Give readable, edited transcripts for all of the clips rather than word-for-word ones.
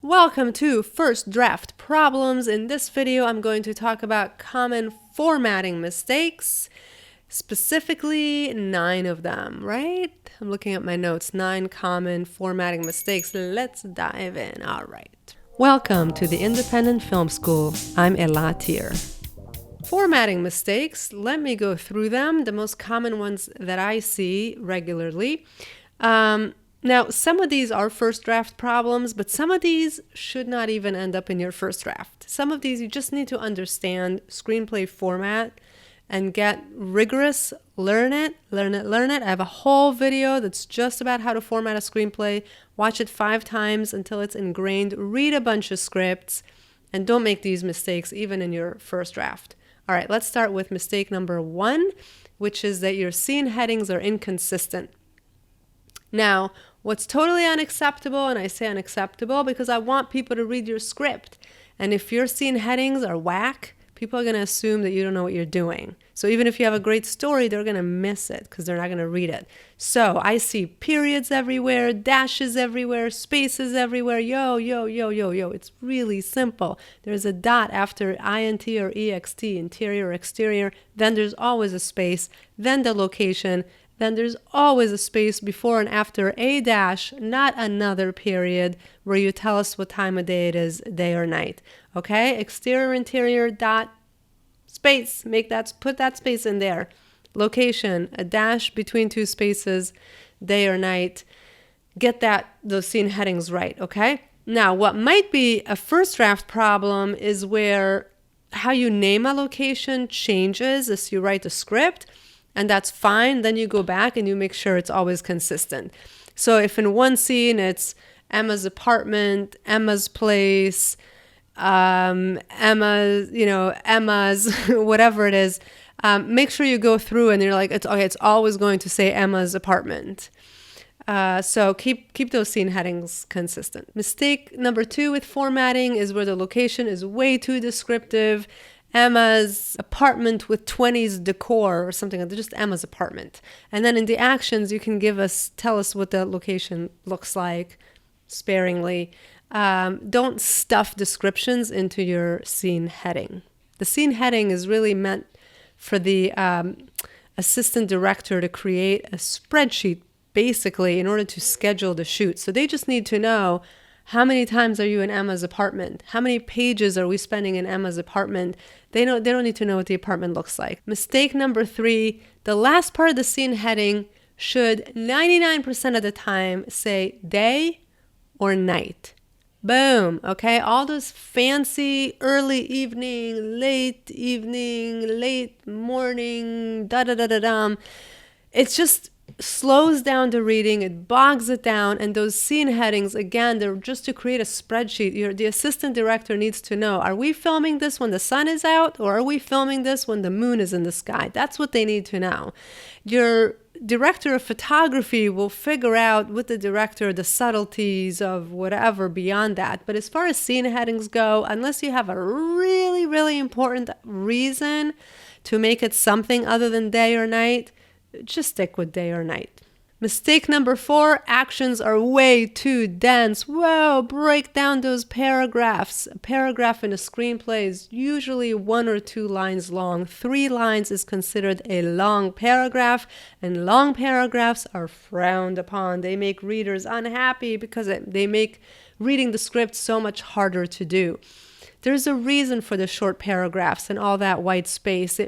Welcome to First Draft Problems. In this video, I'm going to talk about common formatting mistakes, specifically 9 of them, right? I'm looking at my notes, 9 common formatting mistakes. Let's dive in. All right. Welcome to the Independent Film School. I'm Thier. Formatting mistakes, let me go through them, the most common ones that I see regularly. Now, some of these are first draft problems, but some of these should not even end up in your first draft. Some of these you just need to understand screenplay format and get rigorous, learn it. I have a whole video that's just about how to format a screenplay. Watch it 5 times until it's ingrained. Read a bunch of scripts and don't make these mistakes even in your first draft. All right, let's start with mistake number 1, which is that your scene headings are inconsistent. Now, what's totally unacceptable, and I say unacceptable because I want people to read your script. And if your scene headings are whack, people are going to assume that you don't know what you're doing. So even if you have a great story, they're going to miss it because they're not going to read it. So I see periods everywhere, dashes everywhere, spaces everywhere. Yo. It's really simple. There's a dot after int or ext, interior or exterior. Then there's always a space. Then the location. Then there's always a space before and after a dash, not another period where you tell us what time of day it is, day or night. Okay? Exterior, interior, dot, space. Put that space in there. Location, a dash between 2 spaces, day or night. Get those scene headings right, okay? Now, what might be a first draft problem is where how you name a location changes as you write the script. And that's fine. Then you go back and you make sure it's always consistent. So if in one scene it's Emma's apartment, Emma's place, Emma's, whatever it is, make sure you go through and you're like, it's always going to say Emma's apartment. So keep those scene headings consistent. Mistake number 2 with formatting is where the location is way too descriptive. Emma's apartment with 20s decor or something, just Emma's apartment. And then in the actions, you can tell us what the location looks like sparingly. Don't stuff descriptions into your scene heading. The scene heading is really meant for the assistant director to create a spreadsheet, basically, in order to schedule the shoot. So they just need to know, how many times are you in Emma's apartment? How many pages are we spending in Emma's apartment? They don't need to know what the apartment looks like. Mistake number 3, the last part of the scene heading should 99% of the time say day or night. Boom, okay? All those fancy early evening, late morning, da-da-da-da-dum. It's just slows down the reading, it bogs it down, and those scene headings, again, they're just to create a spreadsheet. The assistant director needs to know, are we filming this when the sun is out, or are we filming this when the moon is in the sky? That's what they need to know. Your director of photography will figure out with the director the subtleties of whatever beyond that. But as far as scene headings go, unless you have a really, really important reason to make it something other than day or night, just stick with day or night. Mistake number 4, actions are way too dense. Whoa, break down those paragraphs. A paragraph in a screenplay is usually 1 or 2 lines long. 3 lines is considered a long paragraph, and long paragraphs are frowned upon. They make readers unhappy because they make reading the script so much harder to do. There's a reason for the short paragraphs and all that white space.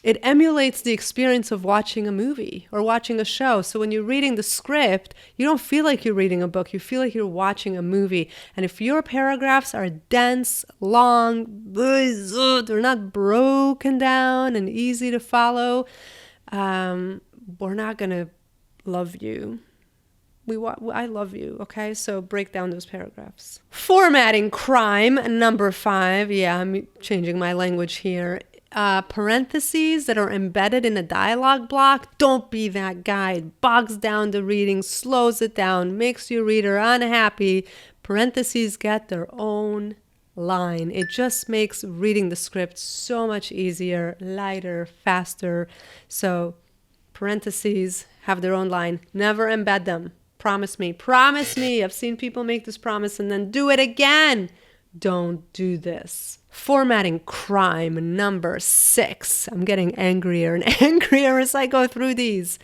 It emulates the experience of watching a movie or watching a show. So when you're reading the script, you don't feel like you're reading a book. You feel like you're watching a movie. And if your paragraphs are dense, long, they're not broken down and easy to follow, we're not going to love you. I love you, okay? So break down those paragraphs. Formatting crime, number 5. Yeah, I'm changing my language here. Parentheses that are embedded in a dialogue block. Don't be that guy. It bogs down the reading, slows it down, makes your reader unhappy. Parentheses get their own line. It just makes reading the script so much easier, lighter, faster. So parentheses have their own line. Never embed them. Promise me. Promise me. I've seen people make this promise and then do it again. Don't do this. Formatting crime number 6. I'm getting angrier and angrier as I go through these.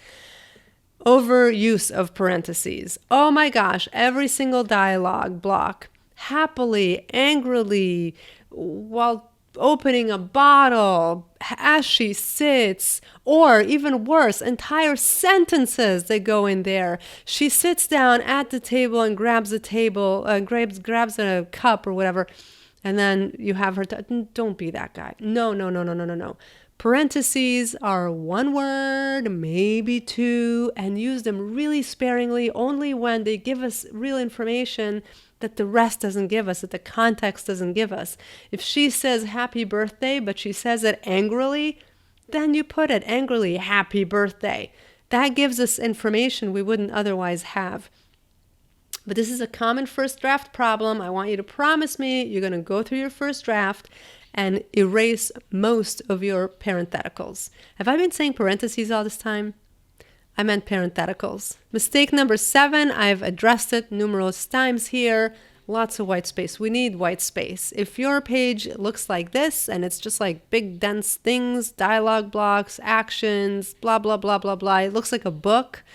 Overuse of parentheses. Oh my gosh, every single dialogue block. Happily, angrily, while opening a bottle, as she sits, or even worse, entire sentences that go in there. She sits down at the table and grabs a grabs a cup or whatever, and then you have her, don't be that guy. No. Parentheses are one word, maybe two, and use them really sparingly only when they give us real information that the rest doesn't give us, that the context doesn't give us. If she says happy birthday, but she says it angrily, then you put it angrily, happy birthday. That gives us information we wouldn't otherwise have. But this is a common first draft problem. I want you to promise me you're going to go through your first draft and erase most of your parentheticals. Have I been saying parentheses all this time? I meant parentheticals. Mistake number 7, I've addressed it numerous times here. Lots of white space. We need white space. If your page looks like this and it's just like big dense things, dialogue blocks, actions, blah, blah, blah, blah, blah, it looks like a book,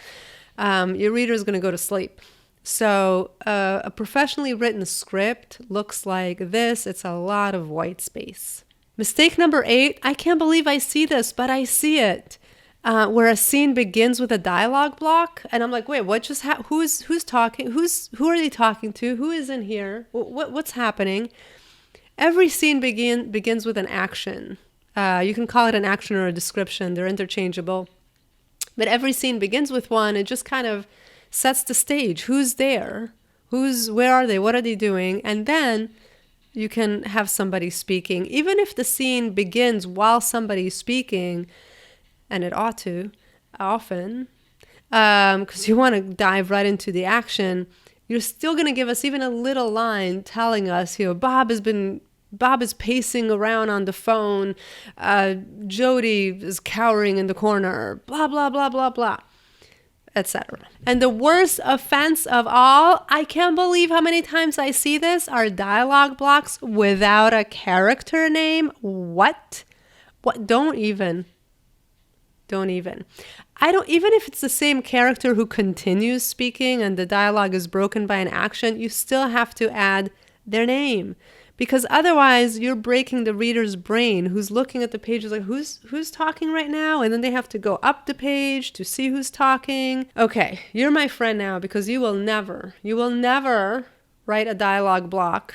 your reader is going to go to sleep. So a professionally written script looks like this. It's a lot of white space. Mistake number 8, I can't believe I see this, but I see it. Where a scene begins with a dialogue block, and I'm like, wait, what just happened? Who's talking? Who are they talking to? Who is in here? What's happening? Every scene begins with an action. You can call it an action or a description. They're interchangeable. But every scene begins with one. It just kind of sets the stage. Who's there? Where are they? What are they doing? And then you can have somebody speaking. Even if the scene begins while somebody's speaking, and it ought to, often, because you want to dive right into the action, you're still going to give us even a little line telling us, Bob is pacing around on the phone, Jody is cowering in the corner, blah, blah, blah, blah, blah, etc. And the worst offense of all, I can't believe how many times I see this, are dialogue blocks without a character name. What? Don't even. Even if it's the same character who continues speaking and the dialogue is broken by an action, you still have to add their name, because otherwise you're breaking the reader's brain who's looking at the page like, who's talking right now? And then they have to go up the page to see who's talking. Okay, you're my friend now, because you will never write a dialogue block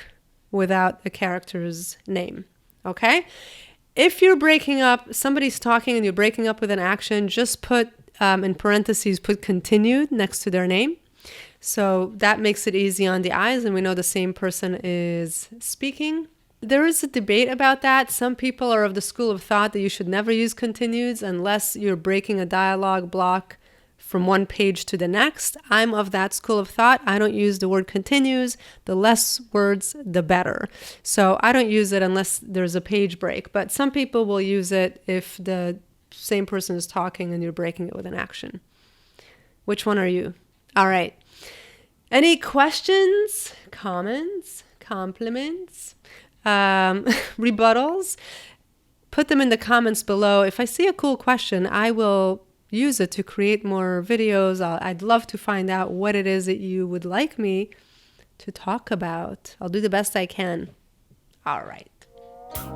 without a character's name. Okay? If you're breaking up, somebody's talking and you're breaking up with an action, just put, in parentheses, put continued next to their name. So that makes it easy on the eyes and we know the same person is speaking. There is a debate about that. Some people are of the school of thought that you should never use continueds unless you're breaking a dialogue block from one page to the next. I'm of that school of thought. I don't use the word continues. The less words, the better. So I don't use it unless there's a page break. But some people will use it if the same person is talking and you're breaking it with an action. Which one are you? All right. Any questions, comments, compliments, rebuttals? Put them in the comments below. If I see a cool question, I will use it to create more videos. I'd love to find out what it is that you would like me to talk about. I'll do the best I can. All right.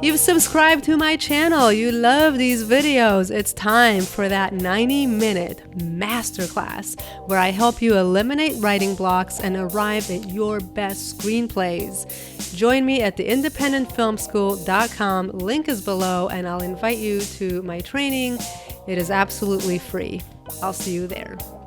You've subscribed to my channel. You love these videos. It's time for that 90-minute masterclass where I help you eliminate writing blocks and arrive at your best screenplays. Join me at theindependentfilmschool.com. Link is below, and I'll invite you to my training. It is absolutely free. I'll see you there.